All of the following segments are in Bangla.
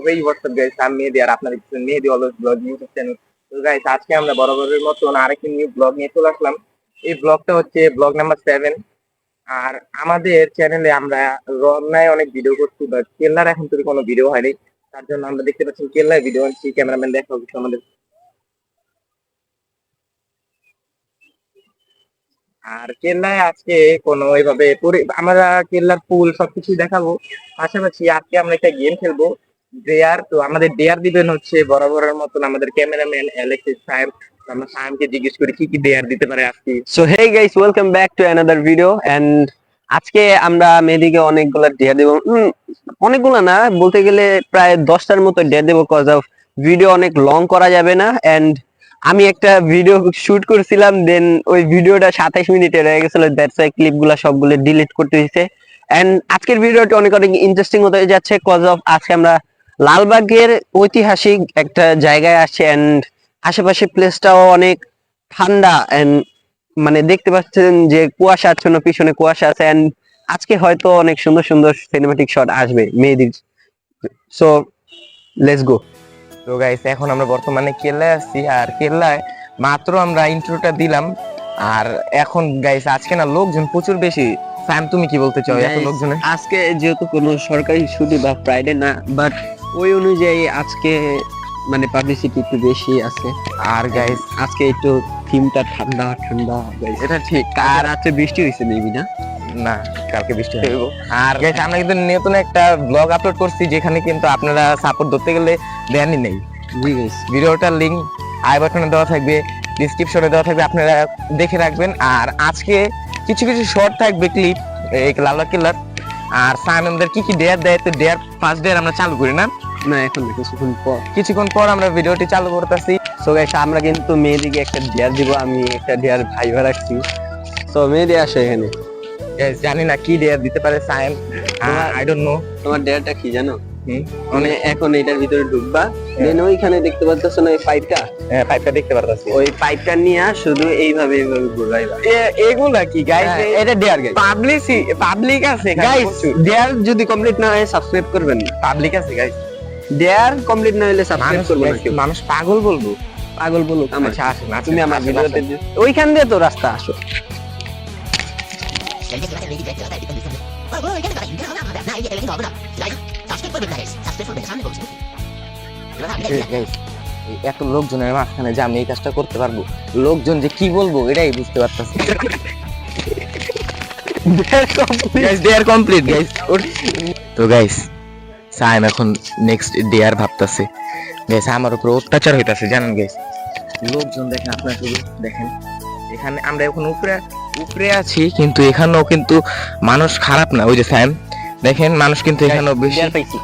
হেই হোয়াটসঅ্যাপ গাইস, আমি মেহেদী আর আপনারা দেখছেন মেহেদী অলওয়েজ ব্লগ ইউটিউব চ্যানেল। তো গাইস, আজকে আমরা বরাবরের মতন আরেকটি নিউ ব্লগ নিয়ে চলে আসলাম। এই ব্লগটা হচ্ছে ব্লগ নাম্বার 7। আর আমাদের চ্যানেলে আমরা রমনায় অনেক ভিডিও করছি, বাট কেল্লার এখন তো কোনো ভিডিও হয়নি। তার জন্য আমরা দেখতে পাচ্ছি কেল্লায় ভিডিও আনছি। ক্যামেরাম্যান দেখা হচ্ছে আমাদের। আর কেল্লায় আজকে কোনো ওইভাবে আমরা কেল্লার পুল সবকিছু দেখাবো। পাশাপাশি আজকে আমরা একটা গেম খেলবো, ডেয়ার। তো আমাদের ডেয়ার দিবেন হচ্ছে বরাবরের মতন আমাদের ক্যামেরাম্যান অ্যালেক্সিস সাহেব। আমরা সাহেবকে জিজ্ঞেস করি কি কি ডেয়ার দিতে পারে আজকে। So hey guys, welcome back to another video. And আজকে আমরা মেহেদীকে অনেকগুলা ডেয়ার দেব। অনেকগুলা না, বলতে গেলে প্রায় 10টার মতো ডেয়ার দেব, কজ অফ ভিডিও অনেক লং করা যাবে না। এন্ড আমি একটা ভিডিও শুট করছিলাম, দেন ওই ভিডিওটা 27 মিনিটের হয়ে গেছিল, দ্যাটস ওয়াই ক্লিপগুলা সবগুলো ডিলিট করতে হয়েছে। এন্ড আজকের ভিডিওটি অনেক অনেক ইন্টারেস্টিং হতে যাচ্ছে, কজ অফ আজকে আমরা লালবাগের ঐতিহাসিক একটা জায়গায় আসছি। এন্ড আশেপাশে প্লেসটাও অনেক ঠান্ডা, এন্ড মানে দেখতে পাচ্ছেন যে কুয়াশা আচ্ছন্ন, পিছনে কুয়াশা আছে। এন্ড আজকে হয়তো অনেক সুন্দর সুন্দর সিনেমাটিক শট আসবে মেহেদীর। So let's go. তো গাইস, এখন আমরা বর্তমানে কেল্লায় আছি। আর কেল্লায় মাত্র আমরা ইন্ট্রোটা দিলাম। আর এখন গাইস আজকে না লোকজন প্রচুর বেশি। স্যাম, তুমি কি বলতে চাও এত লোকজনে? আজকে যেহেতু কোনো সরকারি ছুটি বা ফ্রাইডে না, বাট ওই অনুযায়ী আজকে মানে পাবলিসিটি একটু বেশি আছে। আর গাইস আজকে একটু থিমটা ঠান্ডা ঠান্ডা, এটা ঠিক। আর রাতে বৃষ্টি হয়েছে মেবি না? না, কালকে বৃষ্টি হইব। আর গাইস, আমরা কিন্তু নতুন একটা ব্লগ আপলোড করছি, যেখানে কিন্তু আপনারা সাপোর্ট ধরতে গেলে দেনই নেই। জি গাইস, ভিডিওটার লিংক আই বাটনে দেওয়া থাকবে, ডিসক্রিপশনে দেওয়া থাকবে, আপনারা দেখে রাখবেন। আর আজকে কিছু কিছু শর্ট থাকবে ক্লিপ এই লালবাগ কেল্লার। আর সাইমনদের কি কি ডেয়ার দেয়, তো ডেয়ার ফার্স্ট ডেয়ার আমরা চালু করি না, না এখন না, কিছুক্ষণ পর আমরা ভিডিওটি চালু করতেছি। সো গাইস, আমরা কিন্তু মেহেদীকে একটা ডেয়ার দিব। আমি একটা ডেয়ার ভাইবা রাখছি। সো মেহেদী আসে এখানে। Guys, জানি না কি ডেয়ার দিতে পারে সাইম, আই ডোন্ট নো। তোমার ডেয়ারটা কি জানো? মানে মানে এখন এটার ভিতরে ঢুকবা, দেন ওইখানে দেখতে পাচ্ছ না এই পাইপটা, হ্যাঁ, পাইপটা দেখতে পারতাছি। ওই পাইপটা নিয়ে শুধু এইভাবে এইভাবে ঘুরাইবা। এগুলা কি গাইস? এটা ডেয়ার গাইস। পাবলিক আছে গাইস, ডেয়ার যদি কমপ্লিট না হয় সাবস্ক্রাইব করবেন না। পাবলিক আছে গাইস। ডেয়ার কমপ্লিট না হলে সাবস্ক্রাইব করবেন না কেউ। মানুষ পাগল বলবো। পাগল বলো আমার। আচ্ছা আসেন, তুমি আমার ভিডিওতে ওইখান দিয়ে তো রাস্তা আসো। এত লোকজনের মাঝখানে যে আমি এই কাজটা করতে পারবো, লোকজন যে কি বলবো এটাই বুঝতে পারতেছি। Dare complete guys. তো গাইস, সাইম এখন নেক্সট ডেয়ার ভাবতেছে। গাইস, আমার উপর অত্যাচার হইতাছে জানেন গাইস। লোকজন দেখেন, আপনারা শুধু দেখেন। এখানে আমরা এখন উপরে উপরে আছি, কিন্তু এখানেও কিন্তু মানুষ খারাপ না। ওই যে সাইম দেখেন, মানুষ কিন্তু এখানেও বেশি। ডেয়ার পাইছি।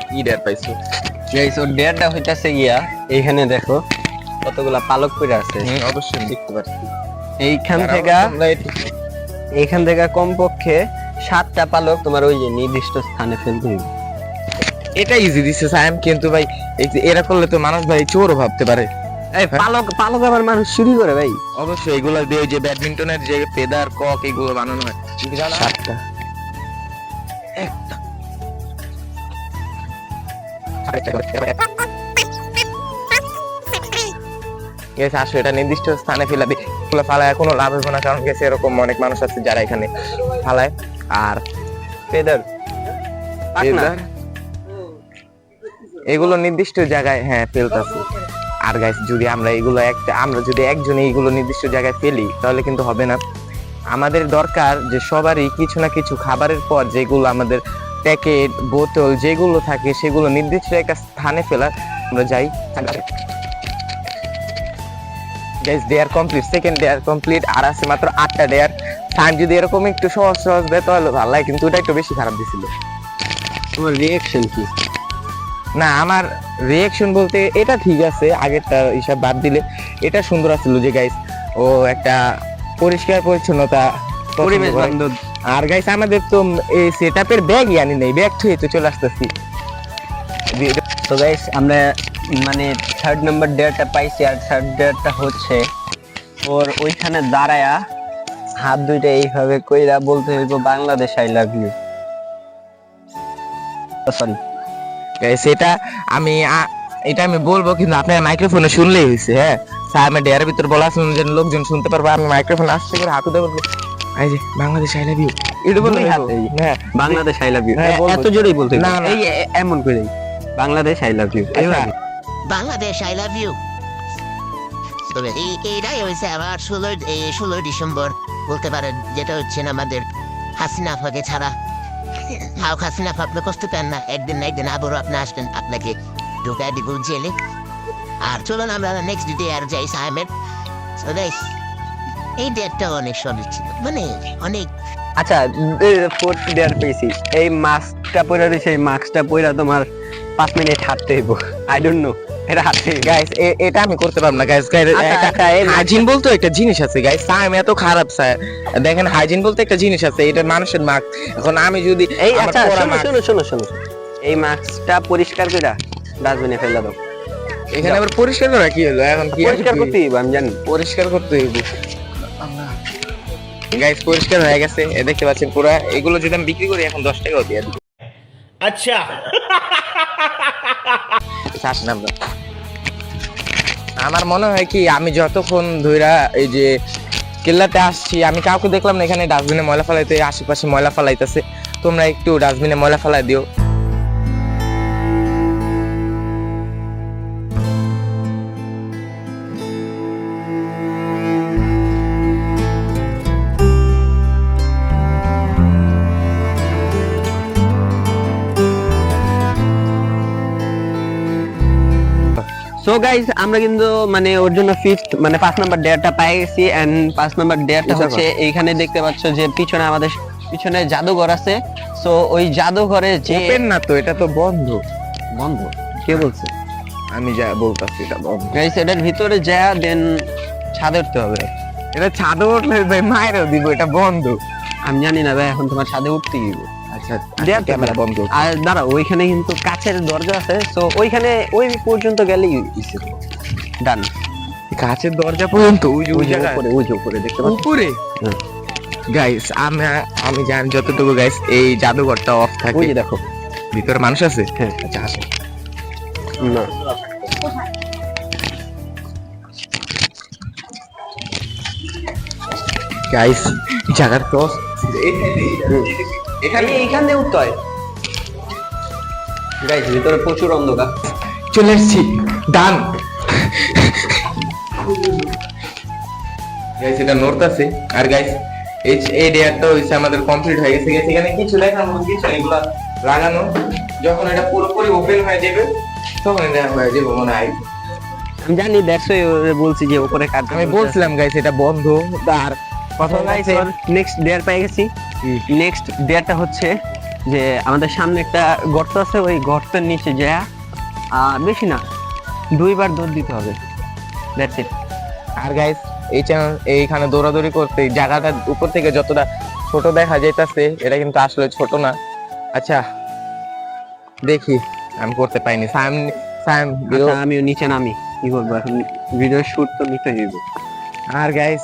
কি ডেয়ার পাইছো? গাইস, ওর ডেয়ারটা হইতাছে গিয়া এইখানে দেখো কতগুলা পালক পড়ে আছে। অবশ্যই দেখতে পাচ্ছি। এইখান থেকে কমপক্ষে 7টা পালক তোমার ওই যে নির্দিষ্ট স্থানে ফেলতে হবে। এটা ইজি দিছে সাইম, কিন্তু ভাই এই যে এরা করলে তো মানুষ ভাই চোরও ভাবতে পারে। এই পালক পালক আবার মানুষ চুরি করে ভাই। অবশ্যই এগুলো দিয়ে যে ব্যাডমিন্টনের যে ফেদার কক এগুলো বানানো হয়। তুমি জানো? 7টা। গেছে আসো, এটা নির্দিষ্ট স্থানে ফেলাবি। এগুলো ফালায় কোনো লাভ হবে না, কারণ গেছে এরকম অনেক মানুষ আছে যারা এখানে ফালায়। আর ফেদার এগুলো নির্দিষ্ট জায়গায় হ্যাঁ ফেলতেছি। আর গাইস, যদি আমরা যদি একজনে এইগুলো নির্দিষ্ট জায়গায় ফেলি তাহলে কিন্তু হবে না। আমাদের দরকার যে সবারই কিছু না কিছু খাবারের পর যেগুলো আমাদের প্যাকেট বোতল যেগুলো থাকে সেগুলো নির্দিষ্ট একটা স্থানে ফেলার আমরা যাই। Guys, dare complete, second dare complete. আর আছে মাত্র 8টা ডেয়ার। টাইম যদি এরকম একটু সহজ সহজ দেয় তাহলে ভালো লাগে, কিন্তু এটা একটু বেশি খারাপ দিছিল। তোমার রিঅ্যাকশন কি? না, আমার রিঅ্যাকশন বলতে এটা ঠিক আছে, আগেরটা হিসাব বাদ দিলে এটা সুন্দর আছিল যে গাইস ও একটা পরিষ্কার পরিচ্ছন্নতা পরিবেশ বান্ধব। আর গাইস, আমাদের তো এই সেটআপের ব্যাগই আনি নেই, ব্যাগ থুয়ে তো চলে আসতেছি। তো গাইস, আমরা মানে 3rd নাম্বার ডেয়ারটা পাইছি। আর 3rd ডেয়ারটা হচ্ছে ওর ওইখানে দাঁড়ায়া হাত দুইটা এইভাবে কইরা বলতে হইব Bangladesh I love you. Sorry, guys এটা আমি বলবো, কিন্তু আপনার মাইক্রোফোনে শুনলেই হয়েছে। হ্যাঁ স্যার, আমি ডেয়ারের ভিতর বলা শুনুন যে লোকজন শুনতে পারবে। আমি মাইক্রোফোন আসতে করে হাতে দেবো, এই যে বাংলাদেশ আই লাভ ইউ, এটা বলতে হ্যাঁ বাংলাদেশ আই লাভ ইউ, হ্যাঁ, এত জোরেই বলতে হবে। না, না। এই এমন করে বাংলাদেশ আই লাভ ইউ। আচ্ছা, বাংলাদেশ আই লাভ ইউ। তবে এইটাই হয়েছে আবার 16 ডিসেম্বর বলতে পারেন, যেটা হচ্ছে না আমাদের হাসিনা আপাকে ছাড়া। হাসিনা আপা আপনি কষ্ট পান না, একদিন না একদিন আবারও আপনি আসবেন, আপনাকে ঢুকায় দিব জেলে। আর চলুন আমরা নেক্সট ডে আর যাই সাহেবের। এই ডেটটা অনেক সলিড ছিল, মানে অনেক। আচ্ছা, ফোর্থ ডেয়ার পেয়েছি, এই মাস্কটা পরে রয়েছে, এই মাস্কটা পরে তোমার 5 মিনিট হাঁটতে হইব। আই ডোন্ট নো, এটা হাঁটতে গাইস এটা আমি করতে পারবো না গাইস। হাইজিন বলতে একটা জিনিস আছে গাইস, টাইম এত খারাপ স্যার। দেখেন হাইজিন বলতে একটা জিনিস আছে, এটা মানুষের মাস্ক। এখন আমি যদি এই আমার আচ্ছা পরা শোনো mask- শোনো শোনো শোনো, এই মাস্কটা পরিষ্কার করে ডাস্টবিনে ফেলে দাও। এখানে আবার পরিষ্কার করা কি হলো এখন? কি পরিষ্কার করতে হইব, আমি জানি। পরিষ্কার করতে হইব। গাইস পরিষ্কার হয়ে গেছে, এ দেখতে পাচ্ছেন পুরো। এগুলো যদি আমি বিক্রি করি এখন 10 টাকাও দিয়ে দিই। अच्छा আসেন আমরা। আমার মনে হয় কি, আমি যতক্ষণ ধইরা এই যে কেল্লাতে আসছি, আমি কাউকে দেখলাম না এখানে ডাস্টবিনে ময়লা ফেলাইতে। আশেপাশে ময়লা ফেলাইতেছে, তোমরা একটু ডাস্টবিনে ময়লা ফেলাই দিও। সো গাইস, আমরা কিন্তু মানে ওর জন্য ফিফথ মানে 5 নাম্বার ডেয়ারটা পেয়ে গেছি। এন্ড 5 নাম্বার ডেয়ারটা হচ্ছে এইখানে দেখতে পাচ্ছ যে পিছনে আমাদের পিছনে জাদুঘর আছে। সো ওই জাদুঘরে যে ওপেন না তো, এটা তো বন্ধ। বন্ধ, কে বলছে? আমি যা বলতাছি এটা বন্ধ। গাইস এটার ভিতরে যা দেন ছাদে উঠতে হবে। এটা ছাদে উঠলে ভাই মায়েরও দিব, এটা বন্ধ। আমি জানি না ভাই, এখন তোমার ছাদে উঠতে হবে। আচ্ছা দেয়ার তো ক্যামেরা না। বন্ধ। আর দাঁড়া, ওইখানে কিন্তু কাচের দরজা আছে। সো ওইখানে ওই পর্যন্ত গেলেই ডান। কাছের দরজা পর্যন্ত ওই যে ওই ওই যে জায়গায় উপরে, ওই যে উপরে দেখতে পাচ্ছ? উপরে। হ্যাঁ। গাইস আমি জানি যতটুকু গাইস, এই জাদুঘরটা অফ ওই থাকে। যে দেখো। ভিতরে মানুষ আছে। হ্যাঁ। আচ্ছা আসে। না, গাইস জায়গার তো এইখান দিয়ে উঠতে হয়। গাইস ভিতরে প্রচুর অন্ধকার। চলে এসেছি, ডান। গাইস এটা নর্থ আছে। আর গাইস এই ডেয়ারটা হইছে আমাদের কমপ্লিট হয়ে গেছে। এখানে কিছু লেখার মতো কিছু নেই, এগুলা লাগানো। যখন এটা পুরোপুরি ওপেন হয়ে যাবে তখন এটা হয়ে যাবে মনে হয়। আমি জানি, দেখছো বলছি যে উপরে কাজ। আমি বলছিলাম গাইস এটা বন্ধ। আর কথা গাইস গাইছে নেক্সট ডেয়ার পেয়ে গেছি। নেক্সট ডেয়ারটা হচ্ছে যে আমাদের সামনে একটা গর্ত আছে, ওই গর্তের নিচে যা বেশি না 2 বার দৌড় দিতে হবে। That's it. আর গাইস এই চ্যানেল এইখানে দৌড়াদৌড়ি করতে জায়গাটা উপর থেকে যতটা ছোট দেখা যাইতাছে, এটা কিন্তু আসলে ছোট না। আচ্ছা দেখি, আমি করতে পাইনি। সাইম আচ্ছা, আমিও নিচে নামি, কি করবো এখন, ভিডিও শুট তো নিতে হইব। আর গাইস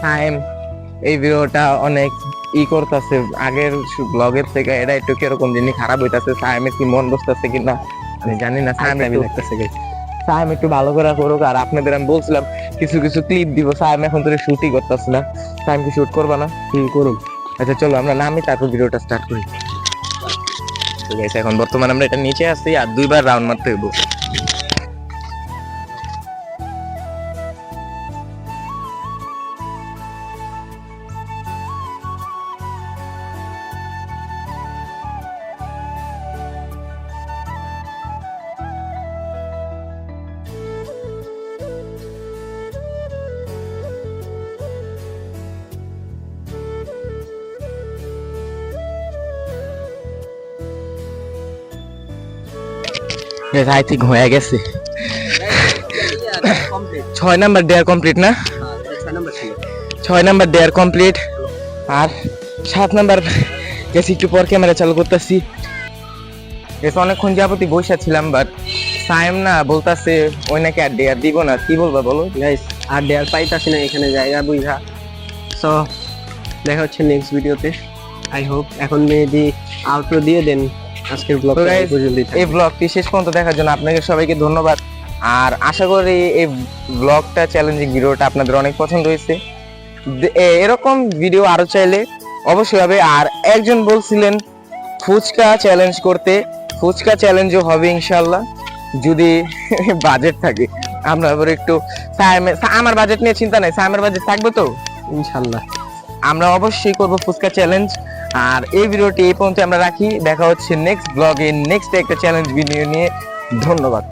সাইম এই ভিডিওটা অনেক করতেছে আগের ব্লগের থেকে। এটা একটু কিরকম জিনিস খারাপ হইতাছে। সাইমের কি মন বসতেছে কিনা আমি জানি না। সাইম লাগতেছে গাইস। সাইম একটু ভালো করে করুক। আর আপনাদের আমি বলছিলাম কিছু কিছু ক্লিপ দিব। সাইম এখন তো শুটই করতেছে না। সাইম কি শুট করবা না? করুন। আচ্ছা চলো আমরা নামি, তারপর ভিডিওটা স্টার্ট করি। তো গাইস এখন বর্তমানে আমরা এটা নিচে আছি, আর 2 বার রাউন্ড মারতে হইব। আই থিঙ্ক হয়ে গেছে। 6 নাম্বার ডেয়ার কমপ্লিট না? 6 নাম্বার ডেয়ার কমপ্লিট। আর 7 নাম্বার গেছি, একটু পর ক্যামেরা চালু করতেছি। অনেকক্ষণ যাবতই বসে ছিলাম, বাট সাইম না বলতাছে ওই নাকি আর ডেয়ার দিব না। কি বলবা বলো গাইস, আর ডেয়ার পাইতাছি না এখানে জায়গা বুঝা। সো দেখা হচ্ছে নেক্সট ভিডিওতে। আই হোপ এখন মেহেদি আউটরো দিয়ে দেন আজকের তো ব্লগটা এই guys, পর্যন্তই এই ব্লগটি শেষ পর্যন্ত দেখার জন্য আপনাদের সবাইকে ধন্যবাদ। আর আশা করি এই ব্লগটা চ্যালেঞ্জিং ভিডিওটা আপনাদের অনেক পছন্দ হয়েছে। এরকম ভিডিও আরো চাইলে অবশ্যই হবে। আর একজন বলছিলেন ফুচকা চ্যালেঞ্জ করতে, ফুচকা চ্যালেঞ্জও হবে ইনশাল্লাহ যদি বাজেট থাকে। আমরা আবার একটু আমার বাজেট নিয়ে চিন্তা নাই, সাইমের বাজেট থাকবে তো ইনশাআল্লাহ আমরা অবশ্যই করব ফুচকা চ্যালেঞ্জ। আর এই ভিডিওটি এই পর্যন্ত আমরা রাখি, দেখা হচ্ছে নেক্সট ব্লগে নেক্সট একটা চ্যালেঞ্জ ভিডিও নিয়ে। ধন্যবাদ।